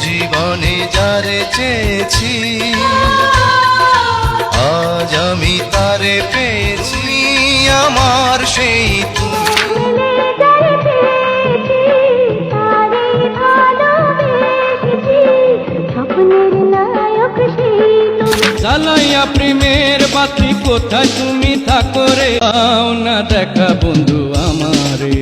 জীবনে যারে চেয়েছি আজ আমি তারে পেয়েছি আমার সেই তুমি। জ্বালাইয়া প্রেমের বাতি কোথায় তুমি থাকো রে, আও না দেখা বন্ধু আমারে।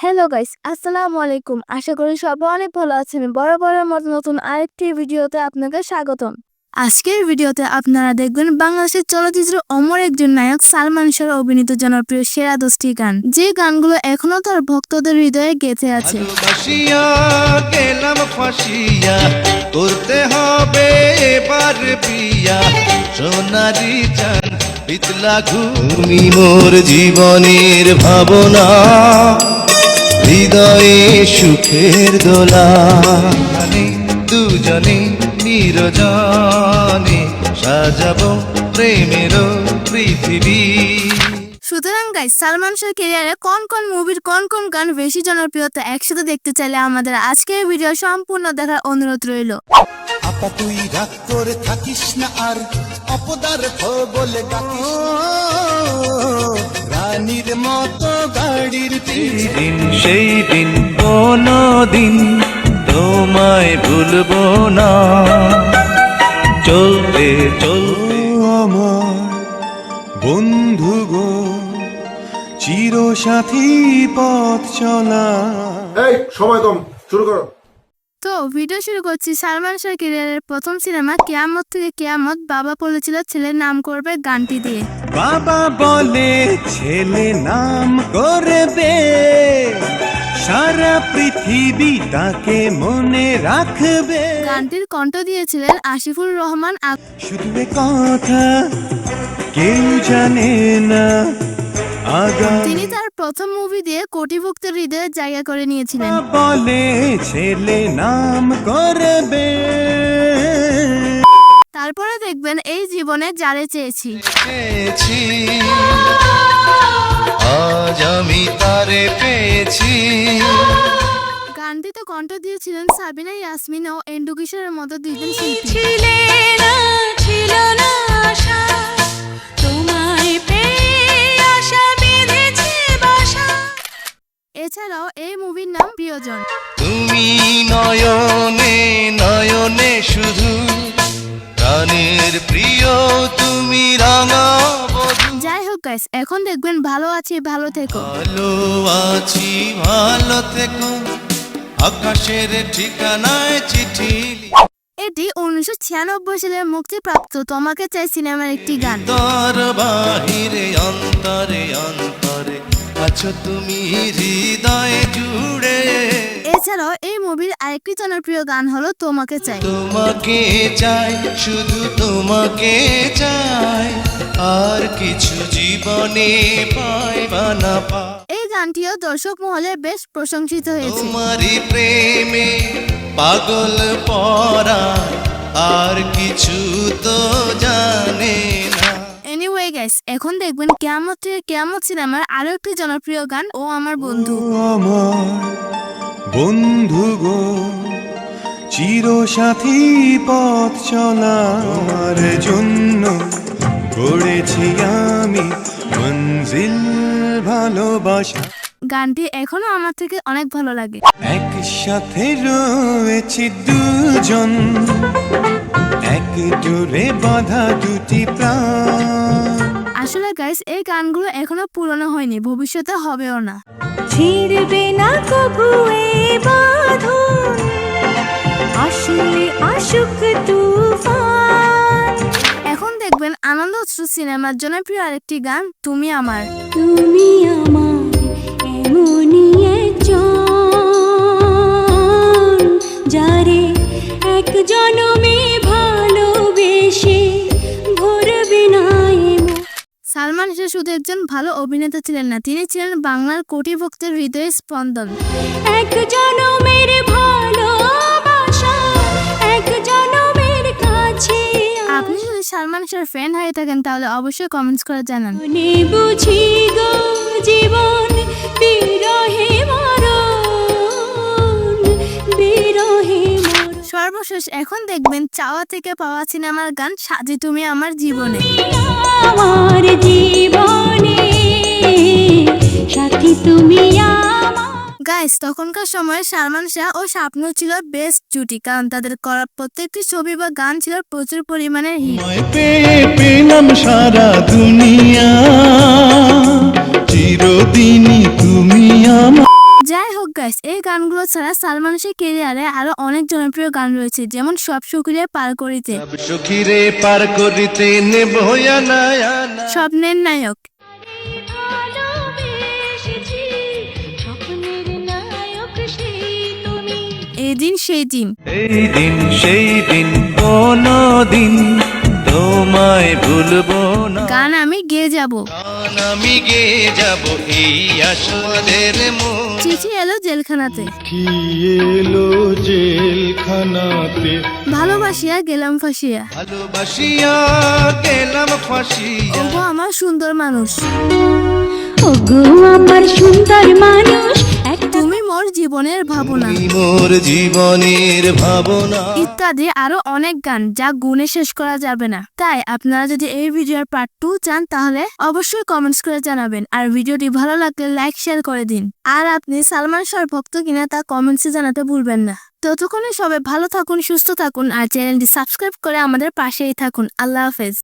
হ্যালো গাইস, আসসালামু আলাইকুম। আশা করি সবাই অনেক ভালো আছেন। বরাবরের মতো নতুন আরেকটি ভিডিওতে আপনাকে স্বাগতম। আজকের ভিডিওতে আপনারা দেখবেন বাংলাদেশের চলচ্চিত্র অমর একজন নায়ক সালমান শাহর অভিনীত জনপ্রিয় সেরা 10টি গান, যে গানগুলো এখনো তার ভক্তদের হৃদয়ে গেঁথে আছে। ভালোবাসিয়া গেলাম ফাঁসিয়া, করতে হবে এবার বিয়া, সোনারি চাঁদ পিতলা তুমি মোর জীবনের ভাবনা, হৃদয়ে সুখের দোলা, দুজনে নিরজনে সাজাবো প্রেমের পৃথিবী। সুতরাং গাইস, সালমান শাহর ক্যারিয়ারে কোন কোন মুভির কোন কোন গান বেশি জনপ্রিয়তা একসাথে দেখতে চাইলে আমাদের আজকের ভিডিও সম্পূর্ণ দেখার অনুরোধ রইল। আপা তুই রাগ করে থাকিস না আর অপদার্থ বলে ডাকিস রানীর মতো গাড়ির দিন সেই দিন কোনো দিন তোমায় ভুলবো না, চলতে চলতে আমার বন্ধু গো চিরসাথী পথ চলা। এই সময় কম, শুরু করো। তো ভিডিও শুরু করছি। সালমান শাহর ক্যারিয়ারের প্রথম সিনেমা কিয়ামত থেকে কিয়ামত বাবা বলেছিল ছেলের নাম করবে গানটি দিয়ে। বাবা বলে ছেলে নাম করবে, সারা পৃথিবী তাকে মনে রাখবে। গানটির কণ্ঠ দিয়েছিলেন আসিফুর রহমান। শুধু কথা কেউ জানে না তিনি তার প্রথম মুভি দিয়ে কোটি ভক্তের হৃদয়ে জায়গা করে নিয়েছিলেন। বলে ছেলে নাম করবে। তারপরে দেখবেন এই জীবনে যারে চেয়েছি, আজ আমি তারে পেয়েছি। গানটিতে কণ্ঠ দিয়েছিলেন সাবিনা ইয়াসমিন ও এন্ডু কিশোরের মতো দুইজন শিল্পী। এছাড়াও এই মুভির নাম প্রিয়জন। তুমি নয়নে নয়নে শুধু প্রাণের প্রিয় তুমি রাঙা বধূ। যাই হোক গাইস, এখন দেখবেন ভালো আছি ভালো থেকো। ভালো আছি ভালো থেকো, আকাশের ঠিকানায় চিঠি। এটি 1996 সালে মুক্তিপ্রাপ্ত তোমাকে চাই সিনেমার একটি গান। তোর বাহিরে অন্তরে অন্তরে আছো তুমি হৃদয়ে জুড়ে। এছাড়াও এই মুভির আরেকটি জনপ্রিয় গান হলো তোমাকে চাই। তোমাকে চাই শুধু তোমাকে চাই, আর কিছু জীবনে পাই বা না পাই। এই গানটিও দর্শক মহলে বেশ প্রশংসিত হয়েছে। তোমারই প্রেমে পাগল পরা, আর কিছু তো জানে না। এনিওয়ে গাইস, এখন দেখবেন কিয়ামত থেকে কিয়ামত সিনেমার আরো একটি জনপ্রিয় গান ও আমার বন্ধু। আমার বন্ধু গো চিরসাথী পথ চলা, আমার জন্য গড়েছি আমি মঞ্জিল ভালোবাসা। গানটি এখনো আমার থেকে অনেক ভালো লাগে। একসাথে রয়েছি দুজন, এক জোরে বাঁধা দুটি প্রাণ। আসলে গাইস, এই গানগুলো এখনো পুরনো হয়নি, ভবিষ্যতে হবেও না। ছিড়বে না কবু এই বাঁধন, আসলে আসুক তুফান। এখন দেখবেন আনন্দ অশ্রু সিনেমার জনপ্রিয় আরেকটি গান তুমি আমার। তুমি আমার এমনই একজন, যারে এক জনমে ভালোবেসে ভরবে না এমন। সালমান শাহ শুধু একজন ভালো অভিনেতা ছিলেন না, তিনি ছিলেন বাংলার কোটি ভক্তের হৃদয়ের স্পন্দন। এক জনমের ভালোবাসা, এক জনমের কাছে। আপনি যদি সালমান শাহর ফ্যান হয়ে থাকেন তাহলে অবশ্যই কমেন্টস করে জানান। মনে বুঝি গো জীবন বিরহে মরণ, বিরহে মরণ। সর্বশেষ এখন দেখবেন চাওয়া থেকে পাওয়া সিনেমার গান সাজি তুমি আমার জীবনে। আমার জীবনে সাথী তুমি আমার। গাইস, তখনকার সময়ে সালমান শাহ ও শাবনূর ছিল বেস্ট জুটি, কারণ তাদের করা প্রত্যেকটি ছবি বা গান ছিল প্রচুর পরিমাণে হিট। তোমায় পেয়ে পেলাম সারা দুনিয়া, চিরদিনই তুমি আমার। যাই হোক গাইস, এই গানগুলো ছাড়া সালমান শাহ ক্যারিয়ারে আরো অনেক জনপ্রিয় গান রয়েছে, যেমন সব সুখীরে পার করিতে, সব সখীরে পার করিতে নেব না স্বপ্নের নায়ক, ভালোবেসেছি স্বপ্নের নায়ক সেই তুমি। এই দিন সেই দিন। এই দিন সেই দিন কোনো দিন তোমায় ভুলবো না। গান আমি গেয়ে যাব। গান আমি গেয়ে যাব এই আসলের মন। চিঠি এলো জেলখানাতে, কি এলো জেলখানাতে, ভালোবাসিয়া গেলাম ফাঁসিয়া, ভালোবাসিয়া গেলাম ফাঁসিয়া। ওগো আমার সুন্দর মানুষ, ওগো আমার সুন্দর মানুষ, একটা তুমি মোর জীবনের ভাবনা, তুমি মোর জীবনের ভাবনা। ইত্যাদি আরো অনেক গান যা গুণে শেষ করা যাবে না। তাই আপনারা যদি এই ভিডিওর পার্ট 2 চান তাহলে অবশ্যই কমেন্টস করে জানাবেন, আর ভিডিওটি ভালো লাগলে লাইক শেয়ার করে দিন। আর আপনি সালমান শাহর ভক্ত কিনা তা কমেন্টসে জানাতে ভুলবেন না। ততক্ষণে সবাই ভালো থাকুন, সুস্থ থাকুন, আর চ্যানেলটি সাবস্ক্রাইব করে আমাদের পাশেই থাকুন। আল্লাহ হাফেজ।